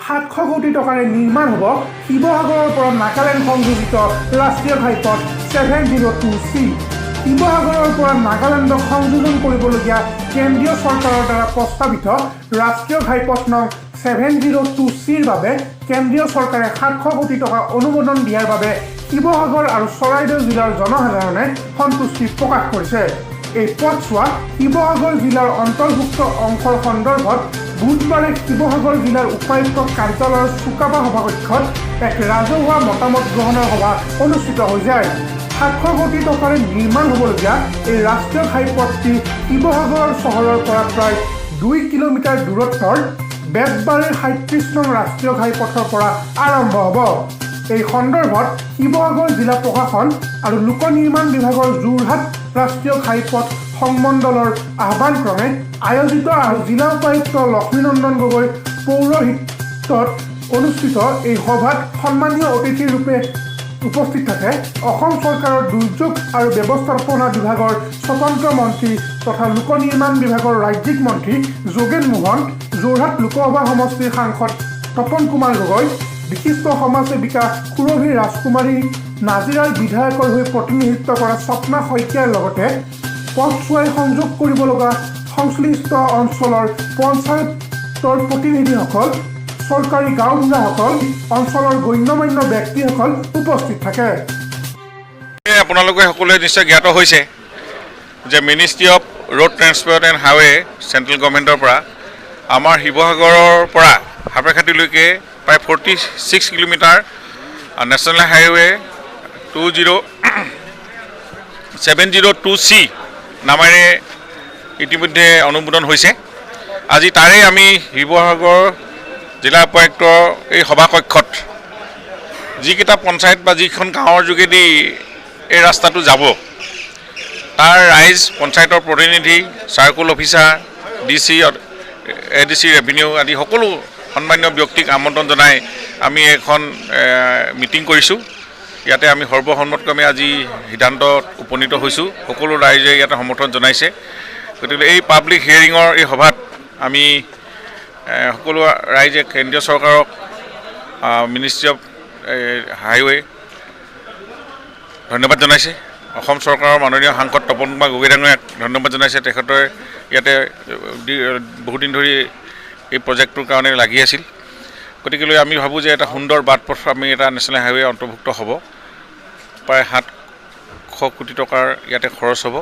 700 কোটি টকাৰে নিৰ্মাণ হ'ব শিৱসাগৰৰ পৰা নাগালেণ্ড সংযোজিত ৰাষ্ট্ৰীয় ঘাইপথ 702C। শিৱসাগৰৰ পৰা নাগালেণ্ডক সংযোজন কৰিবলগীয়া কেন্দ্ৰীয় চৰকাৰৰ দ্বাৰা প্ৰস্তাৱিত ৰাষ্ট্ৰীয় ঘাইপথ নং 702Cৰ বাবে কেন্দ্ৰীয় চৰকাৰে 700 কোটি টকা অনুমোদন দিয়াৰ বাবে শিৱসাগৰ আৰু চৰাইদেউ জিলাৰ জনসাধাৰণে সন্তুষ্টি প্ৰকাশ কৰিছে। এই পথছোৱা শিৱসাগৰ জিলাৰ অন্তৰ্ভুক্ত অংশৰ সন্দৰ্ভত বুধবাৰে শিৱসাগৰ জিলাৰ উপায়ুক্ত কাৰ্যালয়ৰ চুকাফা সভাকক্ষত এক ৰাজহুৱা মতামত গ্ৰহণৰ সভা অনুষ্ঠিত হৈ যায়। 700 কোটি টকাৰে নিৰ্মাণ হ'বলগীয়া এই ৰাষ্ট্ৰীয় ঘাইপথটি শিৱসাগৰ চহৰৰ পৰা প্ৰায় 2 কিলোমিটাৰ দূৰত্বৰ বেতবাৰীৰ 37 নং ৰাষ্ট্ৰীয় ঘাইপথৰ পৰা আৰম্ভ হ'ব। এই সন্দৰ্ভত শিৱসাগৰ জিলা প্ৰশাসন আৰু লোক নিৰ্মাণ বিভাগৰ যোৰহাট ৰাষ্ট্ৰীয় ঘাইপথ সংমণ্ডলৰ আহ্বানক্ৰমে আয়োজিত আৰু জিলা উপায়ুক্ত লক্ষ্মীনন্দন গগৈ পৌৰোহিত্যত অনুষ্ঠিত এই সভাত সন্মানীয় অতিথি ৰূপে উপস্থিত থাকে অসম চৰকাৰৰ দুৰ্যোগ আৰু ব্যৱস্থাপনা বিভাগৰ স্বতন্ত্ৰ মন্ত্ৰী তথা লোক নিৰ্মাণ বিভাগৰ ৰাজ্যিক মন্ত্ৰী যোগেন মোহন, যোৰহাট লোকসভা সমষ্টিৰ সাংসদ তপন কুমাৰ গগৈ, বিশিষ্ট সমাজসেৱিকা সুৰভী ৰাজকুমাৰী, নাজিৰাৰ বিধায়কৰ হৈ প্ৰতিনিধিত্ব কৰা স্বপ্না শইকীয়াৰ লগতে পথছোৱাই সংযোগ কৰিব লগা সংশ্লিষ্ট অঞ্চলৰ পঞ্চায়তৰ প্ৰতিনিধিসকল, চৰকাৰী গাঁওবুঢ়াসকল, অঞ্চলৰ গণ্যমান্য ব্যক্তিসকল উপস্থিত থাকে। আপোনালোকে সকলোৱে নিশ্চয় জ্ঞাত হৈছে যে ministry of road transport and highway central গভৰ্ণমেণ্টৰ পৰা আমাৰ শিৱসাগৰৰ পৰা সাপেখাতিলৈকে প্ৰায় 46 কিলোমিটাৰ নেশ্যনেল হাইৱে 702C নামেৰে ইতিমধ্যে অনুমোদন হৈছে। আজি তাৰে আমি শিৱসাগৰ জিলা উপায়ুক্তৰ এই সভাকক্ষত যিকেইটা পঞ্চায়ত বা যিখন গাঁৱৰ যোগেদি এই ৰাস্তাটো যাব তাৰ ৰাইজ, পঞ্চায়তৰ প্ৰতিনিধি, circle officer, DC, ADC, revenue আদি সকলো সন্মানীয় ব্যক্তিক আমন্ত্ৰণ জনাই আমি এখন মিটিং কৰিছোঁ। ইয়াতে আমি সৰ্বসন্মতক্ৰমে আজি সিদ্ধান্তত উপনীত হৈছোঁ। সকলো ৰাইজে ইয়াতে সমৰ্থন জনাইছে। গতিকে এই পাব্লিক হিয়াৰিঙৰ এই সভাত আমি সকলো ৰাইজে কেন্দ্ৰীয় চৰকাৰক, মিনিষ্ট্ৰী অফ হাইৱে ধন্যবাদ জনাইছে। অসম চৰকাৰৰ মাননীয় সাংসদ তপন কুমাৰ গগৈ ডাঙৰীয়াক ধন্যবাদ জনাইছে। তেখেতে ইয়াতে বহুদিন ধৰি এই প্ৰজেক্টটোৰ কাৰণে লাগি আছিল। গতিকে আমি ভাবোঁ যে এটা সুন্দৰ বাট পথ আমি এটা নেশ্যনেল হাইৱে অন্তৰ্ভুক্ত হ'ব। প্ৰায় 700 কোটি টকাৰ ইয়াতে খৰচ হ'ব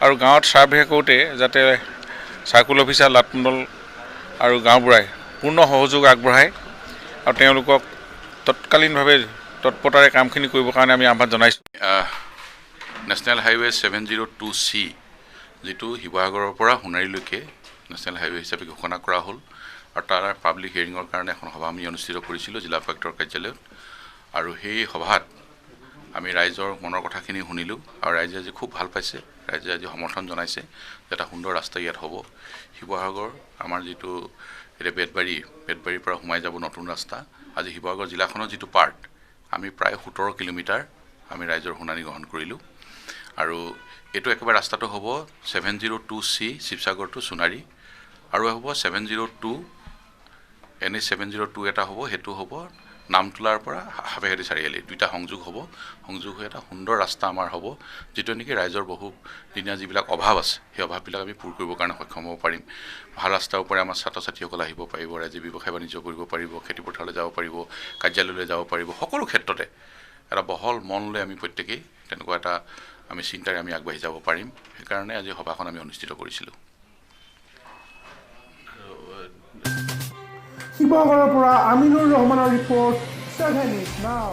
আৰু গাঁৱত ছাৰ্ভে কৰোঁতে যাতে চাৰ্কুল অফিচাৰ, লাটমণ্ডল আৰু গাঁওবুঢ়াই পূৰ্ণ সহযোগ আগবঢ়ায় আৰু তেওঁলোকক তৎকালীনভাৱে তৎপৰতাৰে কামখিনি কৰিবৰ কাৰণে আমি আহ্বান জনাইছোঁ। নেশ্যনেল হাইৱে 702C যিটো শিৱসাগৰৰ পৰা সোণাৰীলৈকে নেশ্যনেল হাইৱে হিচাপে ঘোষণা কৰা হ'ল আৰু তাৰ পাব্লিক হিয়াৰিঙৰ কাৰণে এখন সভা আমি অনুষ্ঠিত কৰিছিলোঁ জিলা উপায়ুক্তৰ কাৰ্যালয়ত। আৰু সেই সভাত আমি ৰাইজৰ মনৰ কথাখিনি শুনিলোঁ আৰু ৰাইজে আজি খুব ভাল পাইছে। ৰাইজে আজি সমৰ্থন জনাইছে যে এটা সুন্দৰ ৰাস্তা ইয়াত হ'ব। শিৱসাগৰ আমাৰ যিটো এতিয়া বেতবাৰীৰ পৰা সোমাই যাব নতুন ৰাস্তা, আজি শিৱসাগৰ জিলাখনৰ যিটো পাৰ্ট আমি প্ৰায় 17 কিলোমিটাৰ আমি ৰাইজৰ শুনানি গ্ৰহণ কৰিলোঁ। আৰু এইটো একেবাৰে ৰাস্তাটো হ'ব 702C শিৱসাগৰ টু সোণাৰী আৰু হ'ব 702 NH 702 এটা হ'ব, সেইটো হ'ব নামতোলাৰ পৰা সাপেখাতি চাৰিআলি, দুইটা সংযোগ হ'ব। সংযোগ হৈ এটা সুন্দৰ ৰাস্তা আমাৰ হ'ব, যিটো নেকি ৰাইজৰ বহুদিনীয়া যিবিলাক অভাৱ আছে সেই অভাৱবিলাক আমি পূৰ কৰিবৰ কাৰণে সক্ষম হ'ব পাৰিম। ভাল ৰাস্তাৰ ওপৰে আমাৰ ছাত্ৰ ছাত্ৰীসকল আহিব পাৰিব, ৰাইজে ব্যৱসায় বাণিজ্য কৰিব পাৰিব, খেতিপথাৰলৈ যাব পাৰিব, কাৰ্যালয়লৈ যাব পাৰিব। সকলো ক্ষেত্ৰতে এটা বহল মন লৈ আমি প্ৰত্যেকেই তেনেকুৱা এটা আমি চিন্তাৰে আমি আগবাঢ়ি যাব পাৰিম। সেইকাৰণে আজি সভাখন আমি অনুষ্ঠিত কৰিছিলোঁ। শিৱসাগৰৰ পৰা আমিনুৰ ৰহমানৰ ৰিপৰ্ট, 7 News Now।